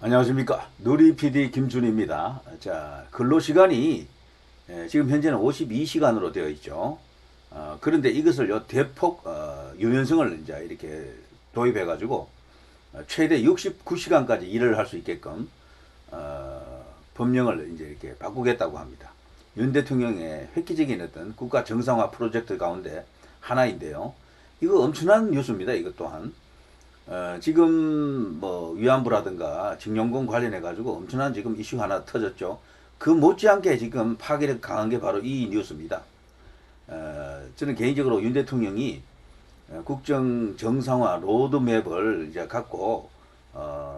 안녕하십니까. 누리 PD 김준입니다. 자, 근로시간이 지금 현재는 52시간으로 되어 있죠. 그런데 이것을 대폭 유연성을 이제 이렇게 도입해가지고 최대 69시간까지 일을 할 수 있게끔 법령을 이제 이렇게 바꾸겠다고 합니다. 윤 대통령의 획기적인 어떤 국가 정상화 프로젝트 가운데 하나인데요. 이거 엄청난 뉴스입니다. 이것 또한. 지금 뭐 위안부라든가 징용군 관련해 가지고 엄청난 지금 이슈 하나 터졌죠. 그 못지않게 지금 파괴력 강한 게 바로 이 뉴스입니다. 저는 개인적으로 윤 대통령이 국정 정상화 로드맵을 이제 갖고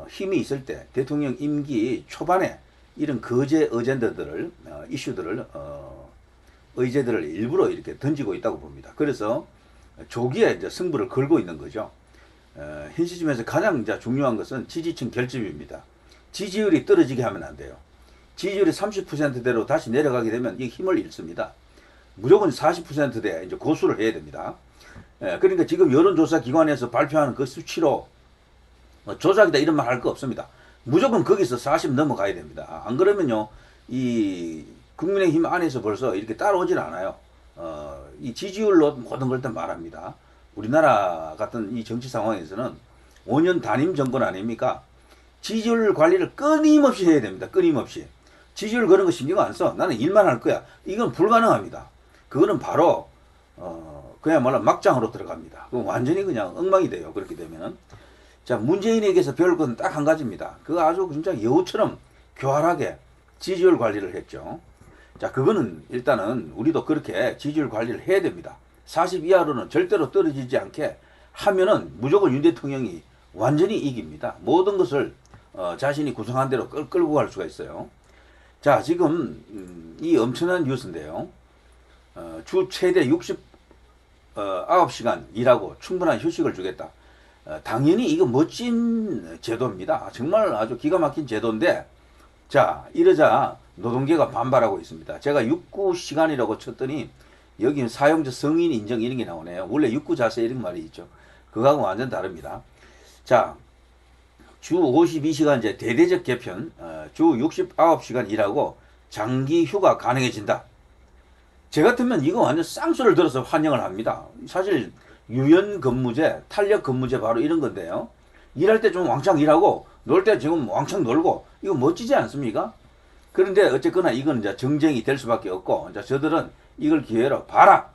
힘이 있을 때 대통령 임기 초반에 이런 거제 어젠다들을 이슈들을 의제들을 일부러 이렇게 던지고 있다고 봅니다. 그래서 조기에 이제 승부를 걸고 있는 거죠. 현 시점에서 가장 이제 중요한 것은 지지층 결집입니다. 지지율이 떨어지게 하면 안 돼요. 지지율이 30%대로 다시 내려가게 되면 이 힘을 잃습니다. 무조건 40%대 이제 고수를 해야 됩니다. 그러니까 지금 여론조사 기관에서 발표하는 그 수치로 조작이다 이런 말 할 거 없습니다. 무조건 거기서 40 넘어가야 됩니다. 안 그러면요, 이 국민의힘 안에서 벌써 이렇게 따라오질 않아요. 이 지지율로 모든 걸 다 말합니다. 우리나라 같은 이 정치 상황에서는 5년 단임 정권 아닙니까? 지지율 관리를 끊임없이 해야 됩니다. 끊임없이. 지지율 그런 거 신경 안 써. 나는 일만 할 거야. 이건 불가능합니다. 그거는 바로 그야말로 막장으로 들어갑니다. 그건 완전히 그냥 엉망이 돼요. 그렇게 되면은. 자, 문재인에게서 배울 건 딱 한 가지입니다. 그거 아주 진짜 여우처럼 교활하게 지지율 관리를 했죠. 자, 그거는 일단은 우리도 그렇게 지지율 관리를 해야 됩니다. 40 이하로는 절대로 떨어지지 않게 하면은 무조건 윤 대통령이 완전히 이깁니다. 모든 것을 자신이 구성한 대로 끌고 갈 수가 있어요. 자, 지금 이 엄청난 뉴스인데요. 주 최대 69시간 일하고 충분한 휴식을 주겠다. 당연히 이거 멋진 제도입니다. 정말 아주 기가 막힌 제도인데, 자, 이러자 노동계가 반발하고 있습니다. 제가 69시간이라고 쳤더니 여기는 사용자 성인 인정 이런 게 나오네요. 원래 육구 자세 이런 말이 있죠. 그거하고 완전 다릅니다. 자, 주 52시간제 대대적 개편, 주 69시간 일하고 장기 휴가 가능해진다. 제 같으면 이거 완전 쌍수를 들어서 환영을 합니다. 사실 유연 근무제, 탄력 근무제 바로 이런 건데요. 일할 때 좀 왕창 일하고 놀 때 지금 왕창 놀고 이거 멋지지 않습니까? 그런데 어쨌거나 이건 이제 정쟁이 될 수밖에 없고, 이제 저들은 이걸 기회로 봐라,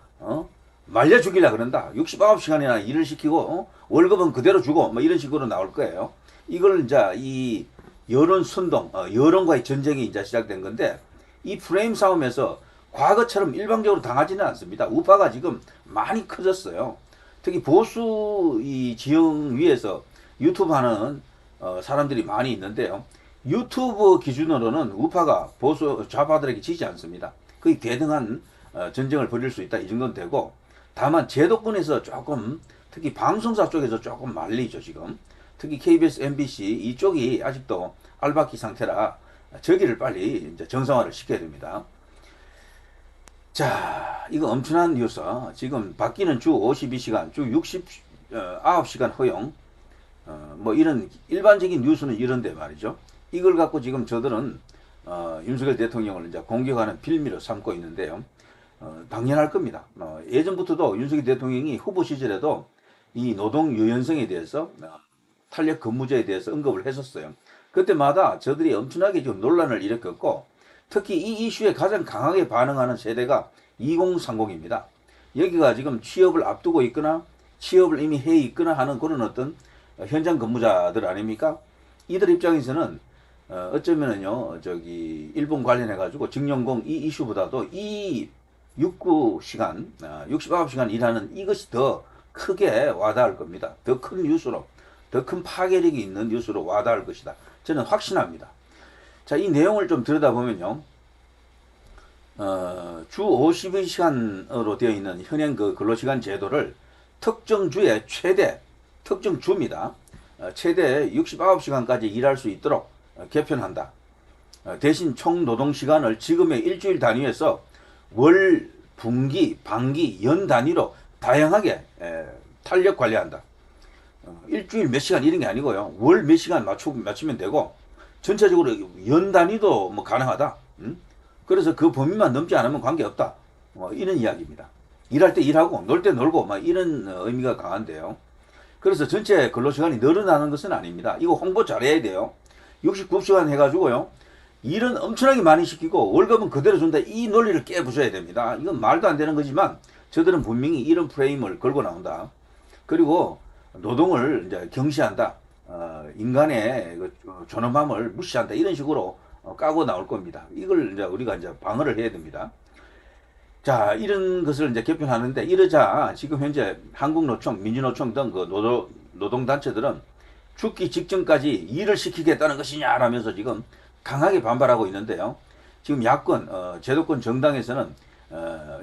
말려 죽이려 그런다. 69시간이나 일을 시키고, 월급은 그대로 주고, 뭐 이런 식으로 나올 거예요. 이걸 이제 이 여론 선동, 여론과의 전쟁이 이제 시작된 건데, 이 프레임 싸움에서 과거처럼 일방적으로 당하지는 않습니다. 우파가 지금 많이 커졌어요. 특히 보수 이 지형 위에서 유튜브 하는 사람들이 많이 있는데요. 유튜브 기준으로는 우파가 보수 좌파들에게 지지 않습니다. 거의 대등한 전쟁을 벌일 수 있다 이 정도는 되고, 다만 제도권에서 조금, 특히 방송사 쪽에서 조금 말리죠. 지금 특히 KBS, MBC 이쪽이 아직도 알바키 상태라 저기를 빨리 이제 정상화를 시켜야 됩니다. 자, 이거 엄청난 뉴스. 지금 바뀌는 주 52시간, 주 69시간 허용, 뭐 이런 일반적인 뉴스는 이런데 말이죠. 이걸 갖고 지금 저들은 윤석열 대통령을 이제 공격하는 빌미로 삼고 있는데요. 당연할 겁니다. 예전부터도 윤석열 대통령이 후보 시절에도 이 노동 유연성에 대해서 탄력 근무제에 대해서 언급을 했었어요. 그때마다 저들이 엄청나게 지금 논란을 일으켰고, 특히 이 이슈에 가장 강하게 반응하는 세대가 2030입니다. 여기가 지금 취업을 앞두고 있거나 취업을 이미 해 있거나 하는 그런 어떤 현장 근무자들 아닙니까? 이들 입장에서는 어쩌면은요, 저기 일본 관련해 가지고 징용공 이 이슈보다도 이 69시간, 69시간 일하는 이것이 더 크게 와닿을 겁니다. 더 큰 뉴스로, 더 큰 파괴력이 있는 뉴스로 와닿을 것이다. 저는 확신합니다. 자, 이 내용을 좀 들여다보면요, 주 52시간으로 되어 있는 현행 그 근로시간 제도를 특정 주에 특정 주입니다. 최대 69시간까지 일할 수 있도록 개편한다. 대신 총 노동시간을 지금의 일주일 단위에서 월, 분기, 반기, 연 단위로 다양하게 탄력 관리한다. 일주일 몇 시간 이런 게 아니고요. 월 몇 시간 맞추면 되고, 전체적으로 연 단위도 뭐 가능하다. 그래서 그 범위만 넘지 않으면 관계없다. 이런 이야기입니다. 일할 때 일하고 놀 때 놀고 막 이런 의미가 강한데요. 그래서 전체 근로시간이 늘어나는 것은 아닙니다. 이거 홍보 잘해야 돼요. 69시간 해가지고요. 일은 엄청나게 많이 시키고 월급은 그대로 준다. 이 논리를 깨부숴야 됩니다. 이건 말도 안 되는 거지만 저들은 분명히 이런 프레임을 걸고 나온다. 그리고 노동을 이제 경시한다. 인간의 그 존엄함을 무시한다. 이런 식으로 까고 나올 겁니다. 이걸 이제 우리가 이제 방어를 해야 됩니다. 자, 이런 것을 이제 개편하는데 이러자 지금 현재 한국노총, 민주노총 등 그 노동단체들은 죽기 직전까지 일을 시키겠다는 것이냐라면서 지금 강하게 반발하고 있는데요. 지금 야권, 제도권 정당에서는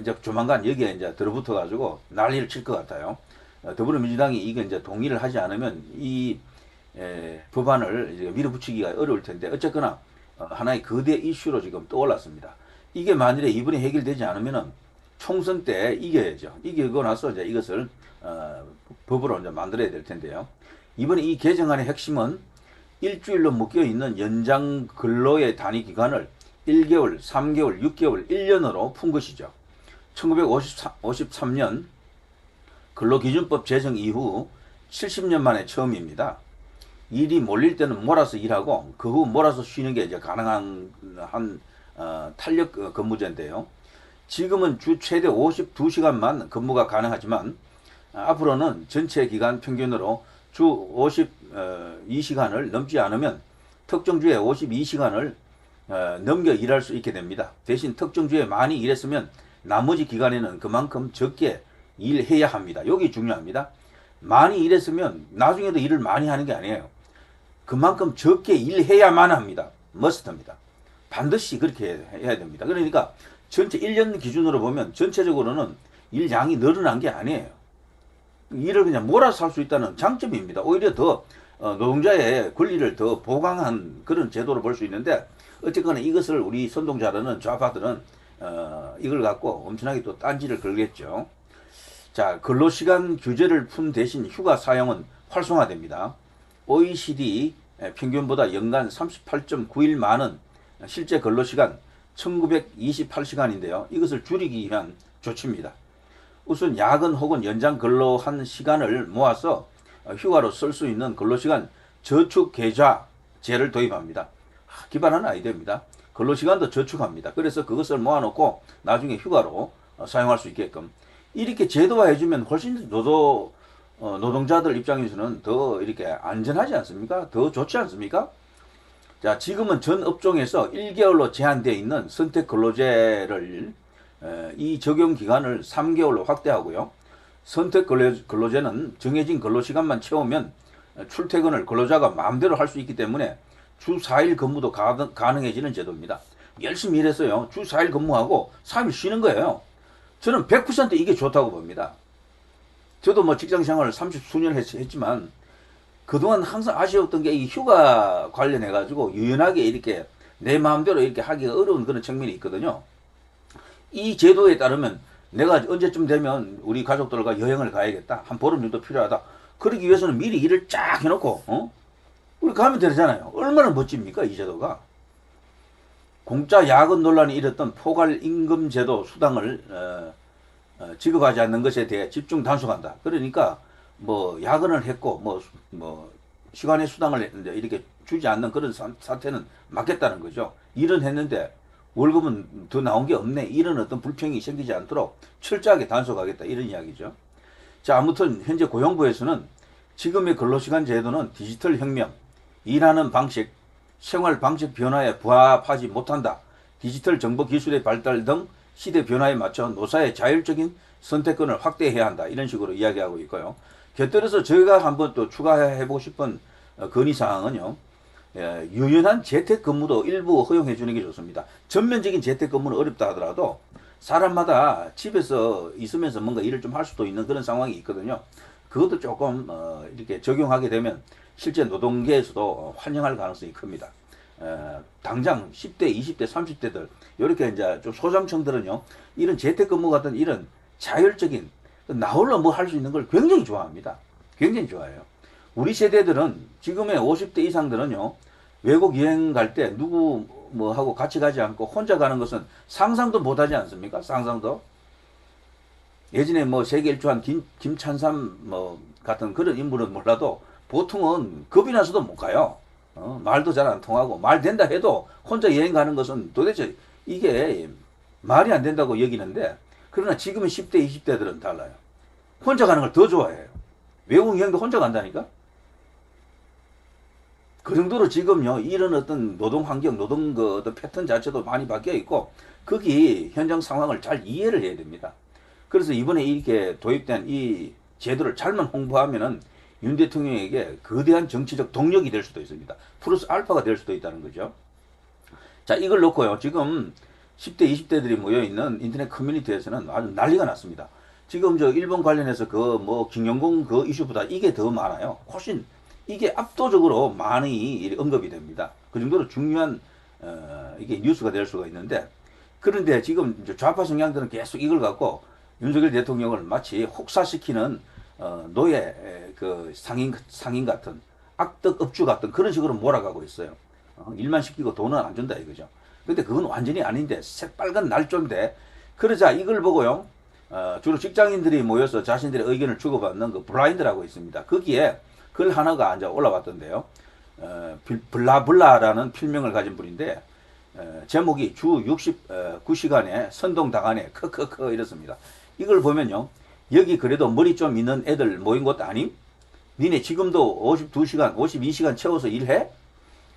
이제 조만간 여기에 이제 들어붙어 가지고 난리를 칠 것 같아요. 더불어민주당이 이게 이제 동의를 하지 않으면 이 법안을 이제 밀어붙이기가 어려울 텐데 어쨌거나 하나의 거대 이슈로 지금 떠올랐습니다. 이게 만일에 이번에 해결되지 않으면은 총선 때 이겨야죠. 이기고 나서 이제 이것을 법으로 이제 만들어야 될 텐데요. 이번에 이 개정안의 핵심은 일주일로 묶여 있는 연장 근로의 단위 기간을 1개월, 3개월, 6개월, 1년으로 푼 것이죠. 1953년 근로기준법 제정 이후 70년 만에 처음입니다. 일이 몰릴 때는 몰아서 일하고 그 후 몰아서 쉬는 게 이제 가능한 탄력 근무제인데요. 지금은 주 최대 52시간만 근무가 가능하지만 앞으로는 전체 기간 평균으로 주 52시간을 넘지 않으면 특정 주에 52시간을 넘겨 일할 수 있게 됩니다. 대신 특정 주에 많이 일했으면 나머지 기간에는 그만큼 적게 일해야 합니다. 여기 중요합니다. 많이 일했으면 나중에도 일을 많이 하는 게 아니에요. 그만큼 적게 일해야만 합니다. 머스트입니다. 반드시 그렇게 해야 됩니다. 그러니까 전체 1년 기준으로 보면 전체적으로는 일량이 늘어난 게 아니에요. 일을 그냥 몰아서 할 수 있다는 장점입니다. 오히려 더 노동자의 권리를 더 보강한 그런 제도로 볼 수 있는데 어쨌거나 이것을 우리 선동자라는 좌파들은 이걸 갖고 엄청나게 또 딴지를 걸겠죠. 자, 근로시간 규제를 푼 대신 휴가 사용은 활성화됩니다. OECD 평균보다 연간 38.9일 많은 실제 근로시간 1928시간인데요. 이것을 줄이기 위한 조치입니다. 우선 야근 혹은 연장 근로한 시간을 모아서 휴가로 쓸 수 있는 근로시간 저축계좌제를 도입합니다. 기발한 아이디어입니다. 근로시간도 저축합니다. 그래서 그것을 모아놓고 나중에 휴가로 사용할 수 있게끔 이렇게 제도화해주면 훨씬 노동자들 입장에서는 더 이렇게 안전하지 않습니까? 더 좋지 않습니까? 자, 지금은 전 업종에서 1개월로 제한되어 있는 선택 근로제를 이 적용 기간을 3개월로 확대하고요. 선택 근로제는 정해진 근로시간만 채우면 출퇴근을 근로자가 마음대로 할 수 있기 때문에 주 4일 근무도 가능해지는 제도입니다. 열심히 일했어요. 주 4일 근무하고 3일 쉬는 거예요. 저는 100% 이게 좋다고 봅니다. 저도 뭐 직장 생활을 30수년 했지만 그동안 항상 아쉬웠던 게 이 휴가 관련해가지고 유연하게 이렇게 내 마음대로 이렇게 하기가 어려운 그런 측면이 있거든요. 이 제도에 따르면 내가 언제쯤 되면 우리 가족들과 여행을 가야겠다. 한 보름 정도 필요하다. 그러기 위해서는 미리 일을 쫙 해놓고, 우리 가면 되잖아요. 얼마나 멋집니까, 이 제도가. 공짜 야근 논란이 일었던 포괄임금제도 수당을 지급하지 않는 것에 대해 집중 단속한다. 그러니까 뭐 야근을 했고 뭐 시간의 수당을 이렇게 주지 않는 그런 사태는 막겠다는 거죠. 일은 했는데 월급은 더 나온 게 없네. 이런 어떤 불평이 생기지 않도록 철저하게 단속하겠다. 이런 이야기죠. 자, 아무튼 현재 고용부에서는 지금의 근로시간 제도는 디지털 혁명, 일하는 방식, 생활 방식 변화에 부합하지 못한다. 디지털 정보 기술의 발달 등 시대 변화에 맞춰 노사의 자율적인 선택권을 확대해야 한다. 이런 식으로 이야기하고 있고요. 곁들여서 저희가 한번 또 추가해보고 싶은 건의사항은요. 유연한 재택근무도 일부 허용해 주는 게 좋습니다. 전면적인 재택근무는 어렵다 하더라도 사람마다 집에서 있으면서 뭔가 일을 좀 할 수도 있는 그런 상황이 있거든요. 그것도 조금 이렇게 적용하게 되면 실제 노동계에서도 환영할 가능성이 큽니다. 당장 10대, 20대, 30대들 이렇게 이제 좀 소장층들은요 이런 재택근무 같은 이런 자율적인 나홀로 뭐 할 수 있는 걸 굉장히 좋아합니다. 굉장히 좋아해요. 우리 세대들은 지금의 50대 이상들은요 외국 여행 갈 때 누구 뭐 하고 같이 가지 않고 혼자 가는 것은 상상도 못 하지 않습니까? 상상도. 예전에 뭐 세계 일주한 김찬삼 뭐 같은 그런 인물은 몰라도 보통은 겁이 나서도 못 가요. 말도 잘 안 통하고 말 된다 해도 혼자 여행 가는 것은 도대체 이게 말이 안 된다고 여기는데, 그러나 지금은 10대, 20대들은 달라요. 혼자 가는 걸 더 좋아해요. 외국 여행도 혼자 간다니까? 그 정도로 지금요, 이런 어떤 노동 환경, 노동 그 어떤 패턴 자체도 많이 바뀌어 있고, 거기 현장 상황을 잘 이해를 해야 됩니다. 그래서 이번에 이렇게 도입된 이 제도를 잘만 홍보하면은 윤 대통령에게 거대한 정치적 동력이 될 수도 있습니다. 플러스 알파가 될 수도 있다는 거죠. 자, 이걸 놓고요. 지금 10대, 20대들이 모여있는 인터넷 커뮤니티에서는 아주 난리가 났습니다. 지금 저 일본 관련해서 그 뭐 김영공 그 이슈보다 이게 더 많아요. 훨씬 이게 압도적으로 많이 언급이 됩니다. 그 정도로 중요한 이게 뉴스가 될 수가 있는데, 그런데 지금 좌파 성향들은 계속 이걸 갖고 윤석열 대통령을 마치 혹사시키는 노예 그 상인 같은 악덕 업주 같은 그런 식으로 몰아가고 있어요. 일만 시키고 돈은 안 준다 이거죠. 근데 그건 완전히 아닌데 새빨간 날조인데, 그러자 이걸 보고요. 주로 직장인들이 모여서 자신들의 의견을 주고받는 그 블라인드라고 있습니다. 거기에 글 하나가 이제 올라왔던데요. 블라블라라는 필명을 가진 분인데, 제목이 주 69시간에 선동당하네 크크크 이렇습니다. 이걸 보면요, 여기 그래도 머리 좀 있는 애들 모인 것도 아님? 니네 지금도 52시간 52시간 채워서 일해?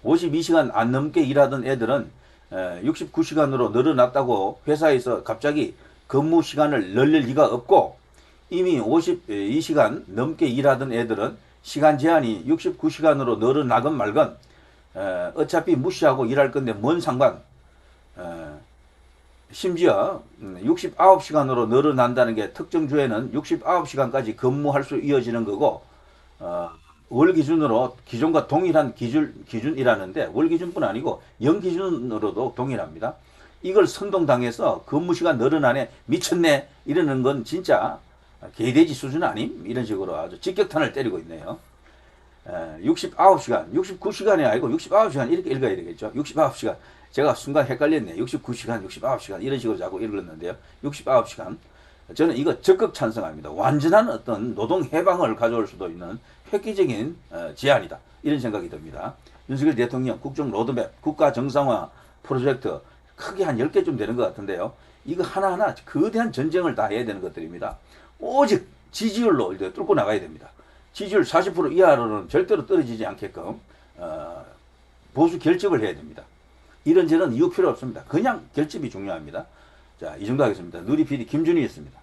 52시간 안 넘게 일하던 애들은 69시간으로 늘어났다고 회사에서 갑자기 근무 시간을 늘릴 리가 없고, 이미 52시간 넘게 일하던 애들은 시간 제한이 69시간으로 늘어나건 말건 어차피 무시하고 일할 건데 뭔 상관. 심지어 69시간으로 늘어난다는 게 특정 주에는 69시간까지 근무할 수 이어지는 거고, 월 기준으로 기존과 동일한 기준이라는데, 월 기준뿐 아니고 연 기준으로도 동일합니다. 이걸 선동당해서 근무시간 늘어나네 미쳤네 이러는 건 진짜 개돼지 수준 아님? 이런 식으로 아주 직격탄을 때리고 있네요. 69시간, 69시간이 아니고 69시간 이렇게 읽어야 되겠죠. 69시간. 제가 순간 헷갈렸네. 69시간, 69시간 이런 식으로 자꾸 읽었는데요. 69시간. 저는 이거 적극 찬성합니다. 완전한 어떤 노동 해방을 가져올 수도 있는 획기적인 제안이다. 이런 생각이 듭니다. 윤석열 대통령 국정 로드맵, 국가 정상화 프로젝트 크게 한 10개쯤 되는 것 같은데요. 이거 하나하나 거대한 전쟁을 다 해야 되는 것들입니다. 오직 지지율로 뚫고 나가야 됩니다. 지지율 40% 이하로는 절대로 떨어지지 않게끔 보수 결집을 해야 됩니다. 이런저런 이유 필요 없습니다. 그냥 결집이 중요합니다. 자, 이 정도 하겠습니다. 누리 PD 김준희였습니다.